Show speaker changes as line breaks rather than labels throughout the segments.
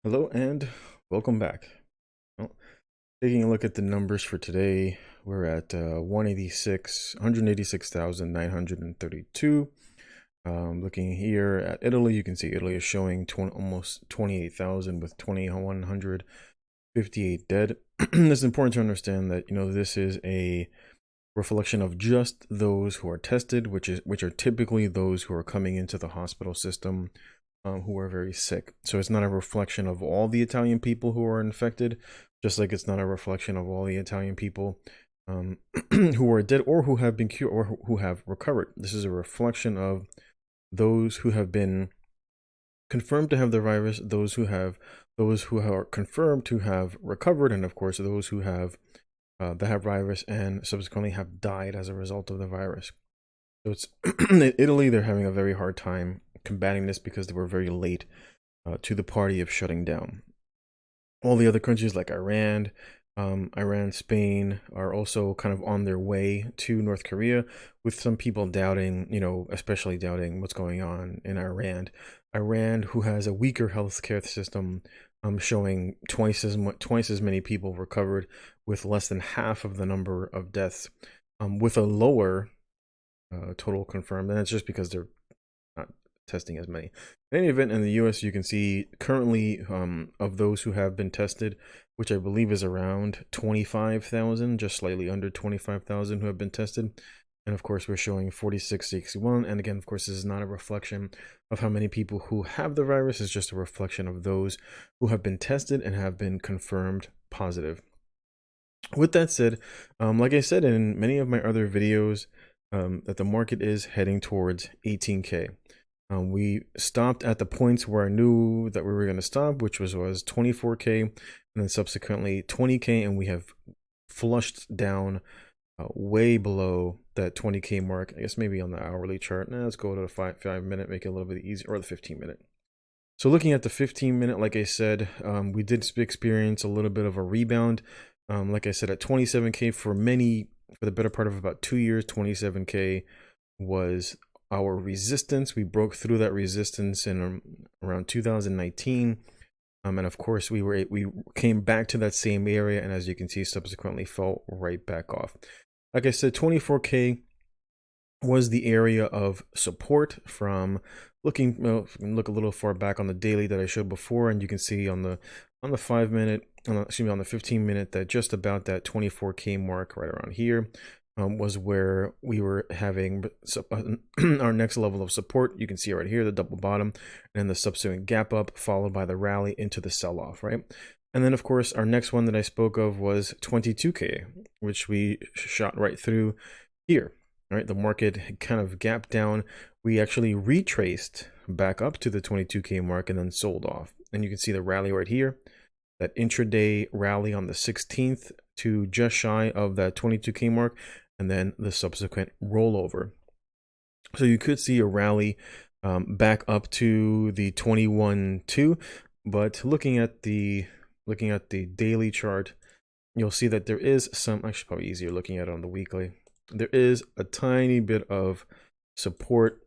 Hello and welcome back. Well, taking a look at the numbers for today, we're at 186,932. Looking here at Italy, you can see Italy is showing almost 28,000 with 2,158 dead. It's important to understand that this is a reflection of just those who are tested, which are typically those who are coming into the hospital system who are very sick. So it's not a reflection of all the Italian people who are infected, just like it's not a reflection of all the Italian people who are dead or who have been cured or who have recovered. This is a reflection of those who have been confirmed to have the virus, those who are confirmed to have recovered, and of course those who have that have virus and subsequently have died as a result of the virus. So it's in Italy, they're having a very hard time combating this because they were very late to the party of shutting down. All the other countries like Iran, Spain are also kind of on their way to North Korea, with some people doubting, especially doubting what's going on in Iran. Iran, who has a weaker healthcare system, showing twice as many people recovered, with less than half of the number of deaths, with a lower total confirmed, and it's just because they're not testing as many. In any event, in the US, you can see currently of those who have been tested, which I believe is around 25,000, just slightly under 25,000 who have been tested. And of course, we're showing 4661. And again, of course, this is not a reflection of how many people who have the virus. It's just a reflection of those who have been tested and have been confirmed positive. With that said, like I said in many of my other videos, that the market is heading towards 18K. We stopped at the points where I knew that we were going to stop, which was 24K and then subsequently 20K, and we have flushed down way below that 20K mark. I guess maybe on the hourly chart. Now let's go to the 5-minute, make it a little bit easier, or the 15-minute. So looking at the 15-minute, like I said, we did experience a little bit of a rebound. Like I said, at 27K for the better part of about 2 years, 27K was our resistance. We broke through that resistance in around 2019. And of course, we came back to that same area, and as you can see, subsequently fell right back off. Like I said, 24K was the area of support from looking. Well, if you can look a little far back on the daily that I showed before, and you can see on the 5-minute, on the 15-minute, that just about that 24K mark right around here was where we were having our next level of support. You can see right here the double bottom and the subsequent gap up, followed by the rally into the sell-off, right? And then of course our next one that I spoke of was 22K, which we shot right through here. All right, the market kind of gapped down. We actually retraced back up to the 22K mark and then sold off. And you can see the rally right here, that intraday rally on the 16th to just shy of that 22K mark, and then the subsequent rollover. So you could see a rally back up to the 21.2, but looking at the daily chart, you'll see that there is some, actually probably easier looking at it on the weekly, there is a tiny bit of support.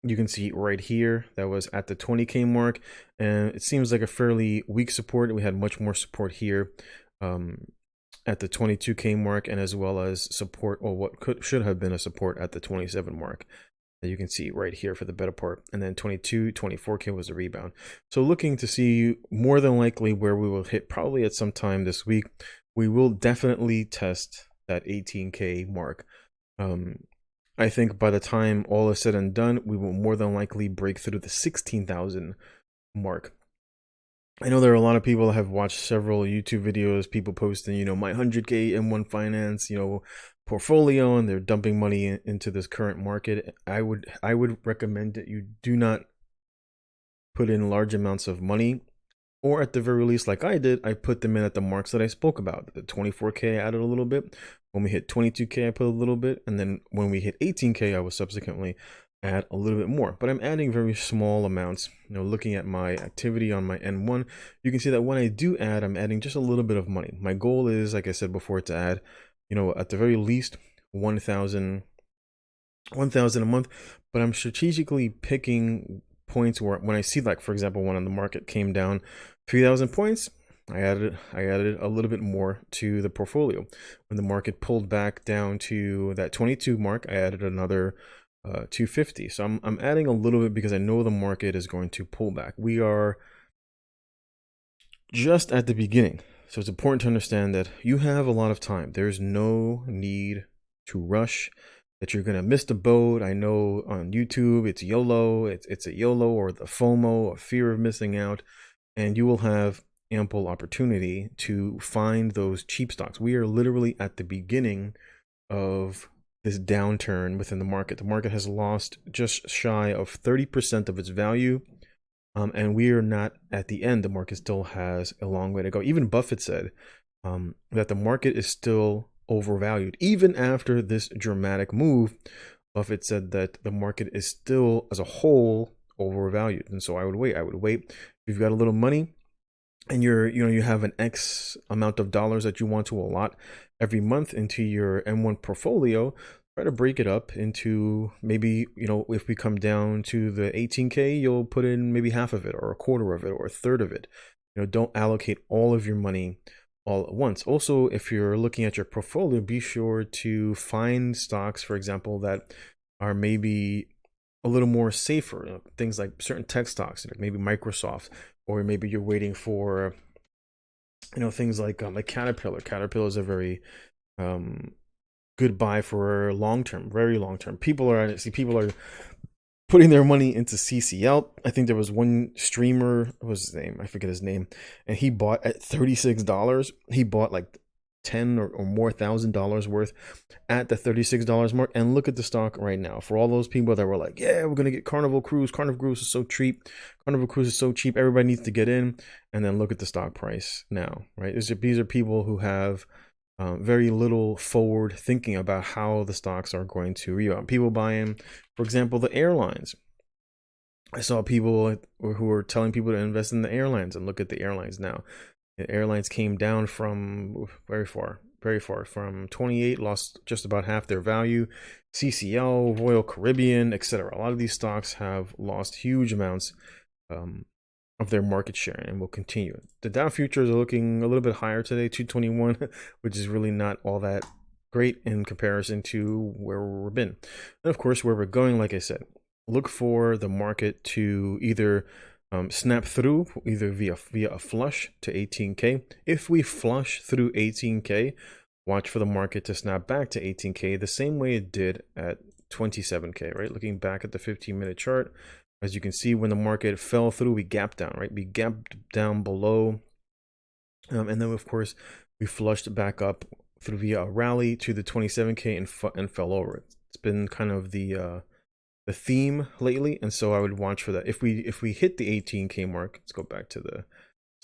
You can see right here that was at the 20K mark, and it seems like a fairly weak support. We had much more support here at the 22K mark, and as well as support, or what should have been a support at the 27 mark that you can see right here for the better part. And then 24K was a rebound. So looking to see more than likely where we will hit probably at some time this week. We will definitely test that 18K mark. I think by the time all is said and done, we will more than likely break through the 16,000 mark. I know there are a lot of people that have watched several YouTube videos, people posting, my 100K M1 Finance, portfolio, and they're dumping money into this current market. I would recommend that you do not put in large amounts of money, or at the very least, like I did, I put them in at the marks that I spoke about. The 24K, I added a little bit. When we hit 22K, I put a little bit. And then when we hit 18K, I will subsequently add a little bit more. But I'm adding very small amounts. Looking at my activity on my N1, you can see that when I do add, I'm adding just a little bit of money. My goal is, like I said before, to add, at the very least, 1,000 a month. But I'm strategically picking points where when I see, like, for example, when the market came down 3,000 points, I added a little bit more to the portfolio. When the market pulled back down to that 22 mark, I added another 250. So I'm adding a little bit because I know the market is going to pull back. We are just at the beginning. So it's important to understand that you have a lot of time. There's no need to rush, that you're going to miss the boat. I know on YouTube, it's YOLO. It's a YOLO, or the FOMO, a fear of missing out. And you will have ample opportunity to find those cheap stocks. We are literally at the beginning of this downturn within the market. The market has lost just shy of 30% of its value. And we are not at the end. The market still has a long way to go. Even Buffett said that the market is still overvalued. Even after this dramatic move, Buffett said that the market is still, as a whole, overvalued. And so I would wait. If you've got a little money and you have an X amount of dollars that you want to allot every month into your M1 portfolio, try to break it up into, maybe, if we come down to the 18K, you'll put in maybe half of it, or a quarter of it, or a third of it. Don't allocate all of your money all at once. Also, if you're looking at your portfolio, be sure to find stocks, for example, that are maybe a little more safer, things like certain tech stocks, like maybe Microsoft, or maybe you're waiting for, things like Caterpillar. Caterpillar is a very good buy for long term, very long term. People are putting their money into CCL. I think there was one streamer, what was his name? I forget his name. And he bought at $36. He bought like $10 or more $1,000 worth at the $36 mark. And look at the stock right now. For all those people that were like, yeah, we're going to get Carnival Cruise. Carnival Cruise is so cheap. Carnival Cruise is so cheap. Everybody needs to get in. And then look at the stock price now, right? These are people who have very little forward thinking about how the stocks are going to rebound. People buying, for example, the airlines. I saw people who were telling people to invest in the airlines, and look at the airlines now. The airlines came down from very far from 28, lost just about half their value. CCL, Royal Caribbean, etc. A lot of these stocks have lost huge amounts of their market share, and will continue. The Dow futures are looking a little bit higher today, 221, which is really not all that great in comparison to where we've been. And of course, where we're going, like I said, look for the market to either snap through, either via a flush to 18K. If we flush through 18K, watch for the market to snap back to 18K the same way it did at 27K, right? Looking back at the 15-minute chart, as you can see, when the market fell through, we gapped down, right? We gapped down below. And then, of course, we flushed back up through via a rally to the 27K and fell over. It's been kind of the theme lately. And so I would watch for that. If we hit the 18K mark, let's go back to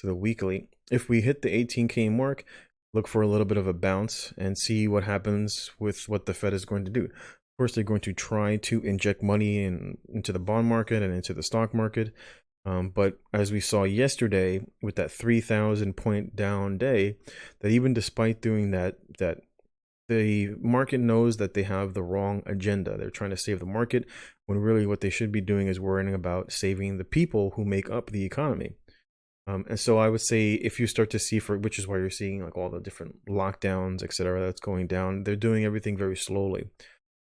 the weekly. If we hit the 18K mark, look for a little bit of a bounce and see what happens with what the Fed is going to do. Of course, they're going to try to inject money into the bond market and into the stock market. But as we saw yesterday with that 3,000 point down day, that even despite doing that the market knows that they have the wrong agenda. They're trying to save the market, when really what they should be doing is worrying about saving the people who make up the economy. And so I would say, if you start to see, which is why you're seeing like all the different lockdowns, etc., that's going down, they're doing everything very slowly.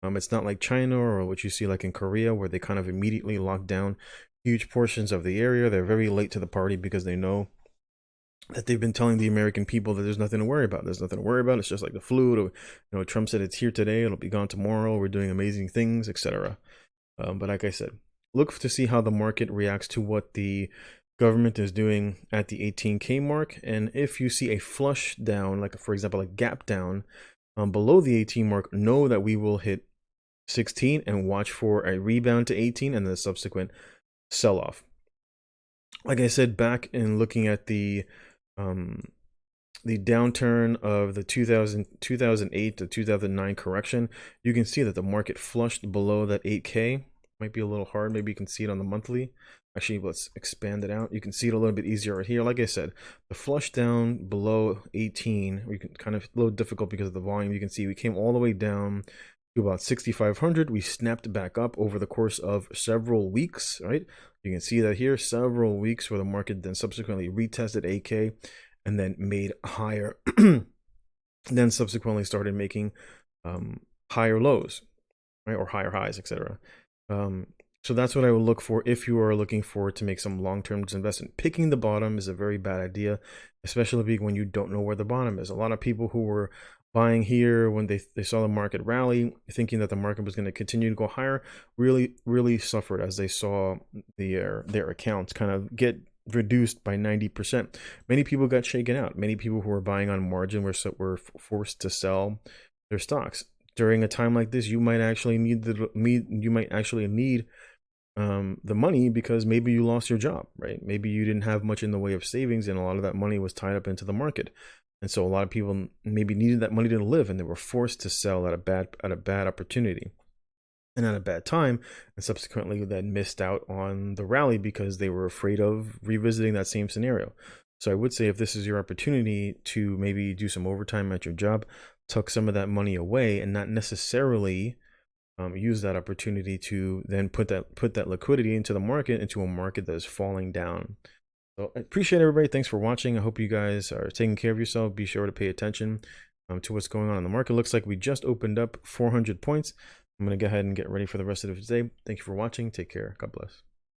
It's not like China or what you see like in Korea, where they kind of immediately lock down huge portions of the area. They're very late to the party because they know that they've been telling the American people that there's nothing to worry about. There's nothing to worry about. It's just like the flu. Trump said it's here today, it'll be gone tomorrow. We're doing amazing things, etc. But like I said, look to see how the market reacts to what the government is doing at the 18K mark. And if you see a flush down, like for example, a gap down below the 18 mark, know that we will hit 16 and watch for a rebound to 18 and the subsequent sell-off. Like I said, back in looking at the downturn of the 2008 to 2009 correction, you can see that the market flushed below that 8K. Might be a little hard. Maybe you can see it on the monthly. Actually, let's expand it out. You can see it a little bit easier right here. Like I said, the flush down below 18, we can kind of a little difficult because of the volume. You can see we came all the way down to about 6,500. We snapped back up over the course of several weeks, right? You can see that here, several weeks where the market then subsequently retested 8K and then made higher, then subsequently started making higher lows, right? Or higher highs, etc. So that's what I would look for if you are looking for to make some long-term investment. Picking the bottom is a very bad idea, especially when you don't know where the bottom is. A lot of people who were buying here when they saw the market rally, thinking that the market was going to continue to go higher, really suffered as they saw their accounts kind of get reduced by 90%. Many people got shaken out. Many people who were buying on margin were forced to sell their stocks. During a time like this, you might actually need the money because maybe you lost your job, right? Maybe you didn't have much in the way of savings, and a lot of that money was tied up into the market. And so a lot of people maybe needed that money to live, and they were forced to sell at a bad opportunity and at a bad time, and subsequently then missed out on the rally because they were afraid of revisiting that same scenario. So I would say if this is your opportunity to maybe do some overtime at your job, tuck some of that money away and not necessarily use that opportunity to then put that liquidity into a market that is falling down. So I appreciate everybody. Thanks for watching. I hope you guys are taking care of yourself. Be sure to pay attention to what's going on in the market. Looks like we just opened up 400 points. I'm going to go ahead and get ready for the rest of the day. Thank you for watching. Take care. God bless.